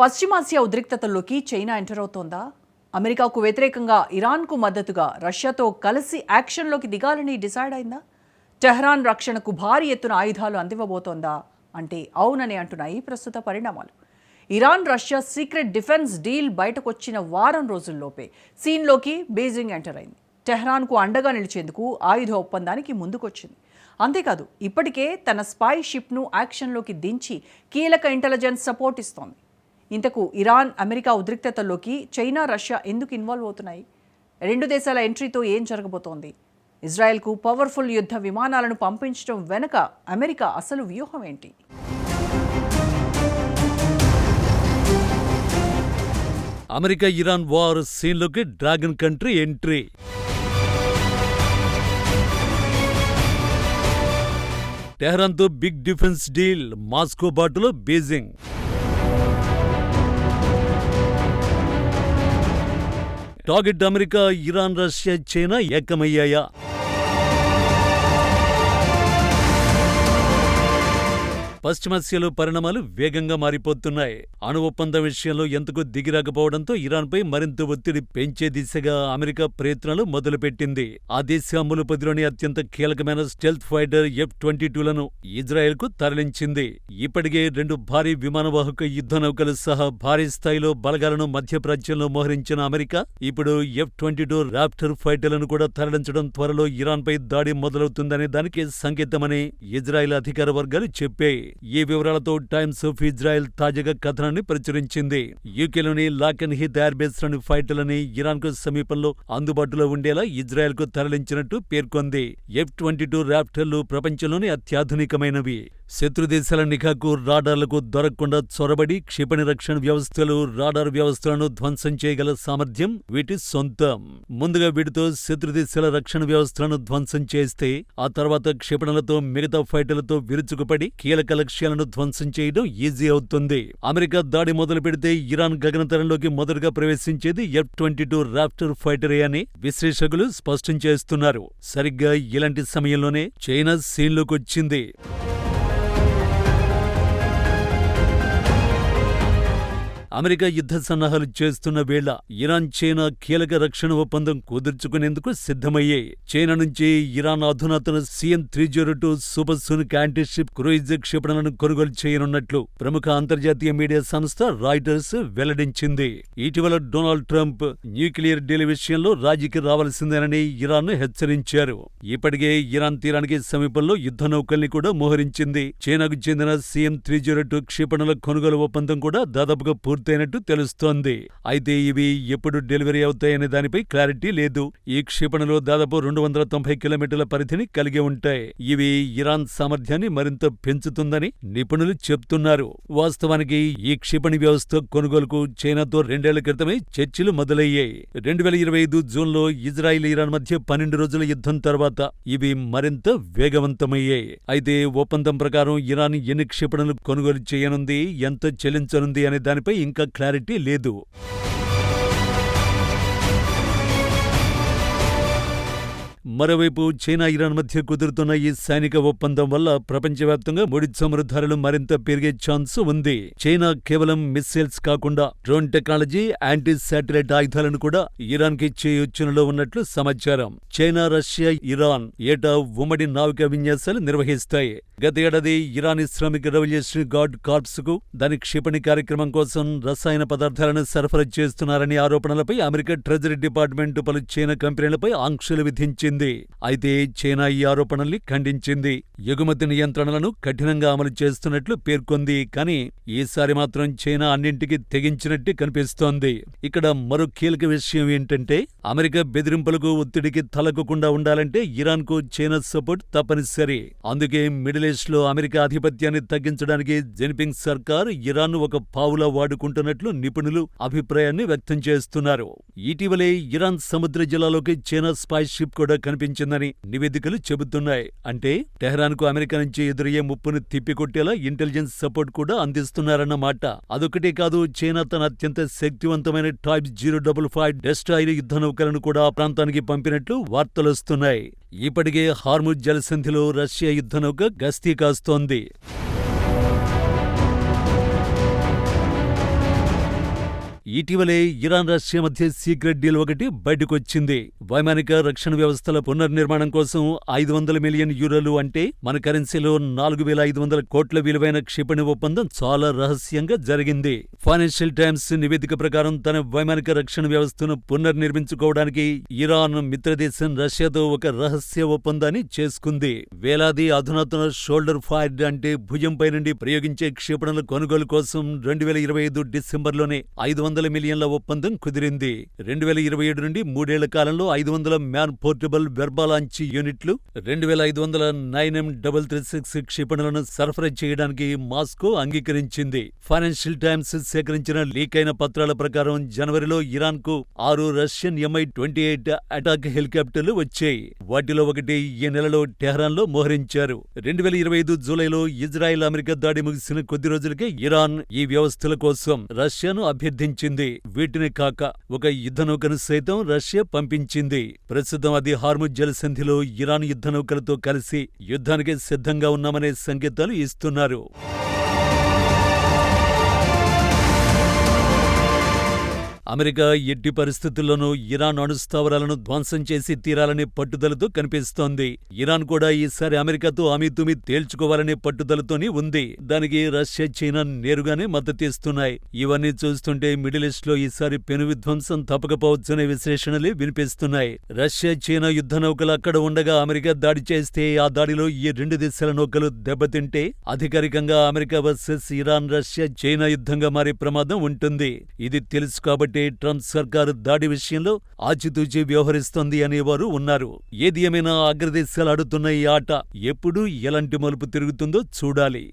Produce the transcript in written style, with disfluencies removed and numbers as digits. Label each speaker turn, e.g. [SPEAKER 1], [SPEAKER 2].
[SPEAKER 1] పశ్చిమాసియా ఉద్రిక్తతల్లోకి China enter అవుతోందా? అమెరికాకు వ్యతిరేకంగా ఇరాన్కు మద్దతుగా రష్యాతో కలిసి యాక్షన్లోకి దిగాలని డిసైడ్ అయిందా? టెహ్రాన్ రక్షణకు భారీ ఎత్తున ఆయుధాలు అందివ్వబోతోందా అంటే అవునని అంటున్నాయి ప్రస్తుత పరిణామాలు. Iran Russia secret defence deal బయటకొచ్చిన వారం రోజుల్లోపే సీన్లోకి బీజింగ్ ఎంటర్ అయింది. టెహ్రాన్కు అండగా నిలిచేందుకు ఆయుధ ఒప్పందానికి ముందుకొచ్చింది. అంతేకాదు, ఇప్పటికే తన స్పై షిప్ను యాక్షన్లోకి దించి కీలక ఇంటెలిజెన్స్ సపోర్ట్ ఇస్తోంది. ఇంతకు ఇరాన్ అమెరికా ఉద్రిక్తతల్లోకి చైనా రష్యా ఎందుకు ఇన్వాల్వ్ అవుతున్నాయి? రెండు దేశాల ఎంట్రీతో ఏం జరగబోతోంది? ఇజ్రాయెల్కు పవర్ఫుల్ యుద్ధ విమానాలను పంపించడం వెనుక అమెరికా అసలు వ్యూహం ఏంటి?
[SPEAKER 2] అమెరికా ఇరాన్ వార్ సీన్లోకి డ్రాగన్ కంట్రీ ఎంట్రీ. టెహ్రాన్తో బిగ్ డిఫెన్స్ డీల్, మాస్కో బాటులో Beijing. Target America, Iran Russia China ఏకమయ్యాయా? పశ్చిమాసియాలో పరిణామాలు వేగంగా మారిపోతున్నాయి. అణు ఒప్పందం విషయంలో ఎందుకు దిగిరాకపోవడంతో ఇరాన్పై మరింత ఒత్తిడి పెంచే దిశగా అమెరికా ప్రయత్నాలు మొదలుపెట్టింది. ఆ దేశ అమ్ములపదిలోని అత్యంత కీలకమైన స్టెల్త్ ఫైటర్ F-22లను ఇజ్రాయెల్కు తరలించింది. ఇప్పటికే 2 భారీ విమానవాహక యుద్ధ నౌకలు సహా భారీ స్థాయిలో బలగాలను మధ్యప్రాచ్యంలో మోహరించిన అమెరికా ఇప్పుడు F-22 రాప్టర్ ఫైటర్లను కూడా తరలించడం త్వరలో ఇరాన్పై దాడి మొదలవుతుందనే దానికి సంకేతమని ఇజ్రాయెల్ అధికార వర్గాలు చెప్పాయి. ఈ వివరాలతో టైమ్స్ ఆఫ్ ఇజ్రాయెల్ తాజాగా కథనాన్ని ప్రచురించింది. యూకేలోని లాకెన్ హీత్ ఎయిర్ బేస్లోని ఫైటర్లని ఇరాన్కు సమీపంలో అందుబాటులో ఉండేలా ఇజ్రాయెల్కు తరలించినట్టు పేర్కొంది. F-22 రాప్టర్లు ప్రపంచంలోని అత్యాధునికమైనవి. శత్రు దేశాల నిఘాకు, రాడార్లకు దొరకకుండా చొరబడి క్షిపణి రక్షణ వ్యవస్థలు, రాడార్ వ్యవస్థలను ధ్వంసం చేయగల సామర్థ్యం వీటి సొంతం. ముందుగా వీటితో శత్రు దేశాల రక్షణ వ్యవస్థలను ధ్వంసం చేస్తే ఆ తర్వాత క్షిపణులతో మిగతా ఫైటర్లతో విరుచుకుపడి కీలక లక్ష్యాలను ధ్వంసం చేయడం ఈజీ అవుతుంది. అమెరికా దాడి మొదలు పెడితే ఇరాన్ గగనతలంలోకి మొదటగా ప్రవేశించేది F-22 రాప్టర్ ఫైటరే అని విశ్లేషకులు స్పష్టం చేస్తున్నారు. సరిగ్గా ఇలాంటి సమయంలోనే చైనా సీన్లోకొచ్చింది. అమెరికా యుద్ధ సన్నాహాలు చేస్తున్న వేళ ఇరాన్ చైనా కీలక రక్షణ ఒప్పందం కుదుర్చుకునేందుకు సిద్ధమయ్యాయి. చైనా నుంచి ఇరాన్ అధునాతన CN-302 సూపర్సోనిక్ యాంటీషిప్ క్రూయిజ్ క్షిపణులను కొనుగోలు చేయనున్నట్లు ప్రముఖ అంతర్జాతీయ మీడియా సంస్థ రాయిటర్స్ వెల్లడించింది. ఇటీవల డొనాల్డ్ ట్రంప్ న్యూక్లియర్ డీల్ విషయంలో రాజీకి రావాల్సిందేనని ఇరాన్ను హెచ్చరించారు. ఇప్పటికే ఇరాన్ తీరానికి సమీపంలో యుద్ధ నౌకల్ని కూడా మోహరించింది. చైనాకు చెందిన CN-302 క్షిపణుల కొనుగోలు ఒప్పందం కూడా దాదాపుగా పూర్తయినట్టు తెలుస్తోంది. అయితే ఇవి ఎప్పుడు డెలివరీ అవుతాయనే దానిపై క్లారిటీ లేదు. ఈ క్షిపణులు దాదాపు 290 కిలోమీటర్ల పరిధిని కలిగి ఉంటాయి. ఇవి ఇరాన్ సామర్థ్యాన్ని మరింత పెంచుతుందని నిపుణులు చెప్తున్నారు. వాస్తవానికి ఈ క్షిపణి వ్యవస్థ కొనుగోలుకు చైనాతో 2 ఏళ్ల క్రితమే చర్చలు మొదలయ్యాయి. 2025 జూన్లో ఇజ్రాయిల్ ఇరాన్ మధ్య 12 రోజుల యుద్ధం తర్వాత ఇవి మరింత వేగవంతమయ్యాయి. అయితే ఒప్పందం ప్రకారం ఇరాన్ ఎన్ని క్షిపణులు కొనుగోలు చేయనుంది, ఎంత చెల్లించనుంది అనే దానిపై ఇంకా క్లారిటీ లేదు. మరోవైపు చైనా ఇరాన్ మధ్య కుదురుతున్న ఈ సైనిక ఒప్పందం వల్ల ప్రపంచవ్యాప్తంగా ముడి చమురు ధరలు మరింత పెరిగే ఛాన్స్ ఉంది. చైనా కేవలం మిస్సైల్స్ కాకుండా డ్రోన్ టెక్నాలజీ, యాంటీ శాటిలైట్ ఆయుధాలను కూడా ఇరాన్కి ఇచ్చే యోచనలో ఉన్నట్లు సమాచారం. చైనా, రష్యా, ఇరాన్ ఏటా ఉమ్మడి నావికా విన్యాసాలు నిర్వహిస్తాయి. గత ఏడాది Iran Islamic Revolutionary Guard Corps కు దాని క్షిపణి కార్యక్రమం కోసం రసాయన పదార్థాలను సరఫరా చేస్తున్నారనే ఆరోపణలపై అమెరికా ట్రెజరీ డిపార్ట్మెంట్ పలు చైనా కంపెనీలపై ఆంక్షలు విధించింది. అయితే చైనా ఈ ఆరోపణల్ని ఖండించింది. ఎగుమతి నియంత్రణలను కఠినంగా అమలు చేస్తున్నట్లు పేర్కొంది. కానీ ఈసారి మాత్రం చైనా అన్నింటికీ తెగించినట్టు కనిపిస్తోంది. ఇక్కడ మరో కీలక విషయం ఏంటంటే అమెరికా బెదిరింపులకు, ఒత్తిడికి తలగకుండా ఉండాలంటే ఇరాన్కు చైనా సపోర్ట్ తప్పనిసరి. అందుకే మిడిల్ ఈస్ట్ లో అమెరికా ఆధిపత్యాన్ని తగ్గించడానికి జిన్పింగ్ సర్కార్ ఇరాన్ను ఒక పావులా వాడుకుంటున్నట్లు నిపుణులు అభిప్రాయాన్ని వ్యక్తం చేస్తున్నారు. ఇటీవలే ఇరాన్ సముద్ర జలాల్లోకి చైనా స్పై షిప్ కూడా కనిపించిందని నివేదికలు చెబుతున్నాయి. అంటే టెహ్రాన్కు అమెరికా నుంచి ఎదురయ్యే ముప్పును తిప్పికొట్టేలా ఇంటెలిజెన్స్ సపోర్ట్ కూడా అందిస్తున్నారన్నమాట. అదొకటే కాదు, చైనా తన అత్యంత శక్తివంతమైన టైప్ 055 డెస్ట్రాయర్ యుద్ధ నౌకలను కూడా ఆ ప్రాంతానికి పంపినట్లు వార్తలొస్తున్నాయి. ఇప్పటికే హార్ముజ్ జలసంధిలో రష్యా యుద్ధ నౌక గస్తీ కాస్తోంది. ఇటీవలే ఇరాన్ రష్యా మధ్య సీక్రెట్ డీల్ ఒకటి బయటకొచ్చింది. వైమానిక రక్షణ వ్యవస్థల పునర్నిర్మాణం కోసం 500 మిలియన్ యూరోలు అంటే మన కరెన్సీలో 4,500 కోట్ల విలువైన క్షిపణి ఒప్పందం చాలా రహస్యంగా జరిగింది. ఫైనాన్షియల్ టైమ్స్ నివేదిక ప్రకారం తన వైమానిక రక్షణ వ్యవస్థను పునర్నిర్మించుకోవడానికి ఇరాన్ మిత్రదేశం రష్యాతో ఒక రహస్య ఒప్పందాన్ని చేసుకుంది. వేలాది అధునాతన షోల్డర్ ఫైర్డ్ అంటే భుజంపై నుండి ప్రయోగించే క్షిపణుల కొనుగోలు కోసం 2025 డిసెంబర్లోనే 500 మిలియన్ల ఒప్పందం కుదిరింది. 2027 నుండి 3 ఏళ్ల కాలంలో 500 మ్యాన్ పోర్టబుల్ వెర్బాలాంచి యూనిట్లు, 2500 9M336 క్షిపణులను సరఫరా చేయడానికి మాస్కో అంగీకరించింది. ఫైనాన్షియల్ టైమ్స్ సేకరించిన లీక్ అయిన పత్రాల ప్రకారం జనవరిలో ఇరాన్కు 6 రష్యన్ Mi-28 అటాక్ హెలికాప్టర్లు వచ్చాయి. వాటిలో ఒకటి ఈ నెలలో టెహ్రాన్లో మోహరించారు. 2025 జూలైలో ఇజ్రాయెల్ అమెరికా దాడి ముగిసిన కొద్ది రోజులకే ఇరాన్ ఈ వ్యవస్థల కోసం రష్యాను అభ్యర్థించింది. వీటిని కాక ఒక యుద్ధనౌకను సైతం రష్యా పంపించింది. ప్రస్తుతం అది హార్ముజ్ జలసంధిలో ఇరాన్ యుద్ధనౌకలతో కలిసి యుద్ధానికి సిద్ధంగా ఉన్నామనే సంకేతాలు ఇస్తున్నారు. అమెరికా ఎట్టి పరిస్థితుల్లోనూ ఇరాన్ అణుస్థావరాలను ధ్వంసం చేసి తీరాలనే పట్టుదలతో కనిపిస్తోంది. ఇరాన్ కూడా ఈసారి అమెరికాతో అమీతుమీ తేల్చుకోవాలనే పట్టుదలతోనే ఉంది. దానికి రష్యా, చైనా నేరుగానే మద్దతిస్తున్నాయి. ఇవన్నీ చూస్తుంటే మిడిల్ ఈస్ట్ లో ఈసారి పెను విధ్వంసం తప్పకపోవచ్చనే విశ్లేషణలే వినిపిస్తున్నాయి. రష్యా, చైనా యుద్ధ నౌకలు అక్కడ ఉండగా అమెరికా దాడి చేస్తే ఆ దాడిలో ఈ 2 దేశాల నౌకలు దెబ్బతింటే అధికారికంగా America versus Iran, Russia, China యుద్ధంగా మారే ప్రమాదం ఉంటుంది. ఇది తెలుసు కాబట్టి ట్రంప్ సర్కారు దాడి విషయంలో ఆచితూచి వ్యవహరిస్తోంది అనేవారు ఉన్నారు. ఏది ఏమైనా అగ్రదేశాలు ఆడుతున్న ఈ ఆట ఎప్పుడు ఎలాంటి మలుపు తిరుగుతుందో చూడాలి.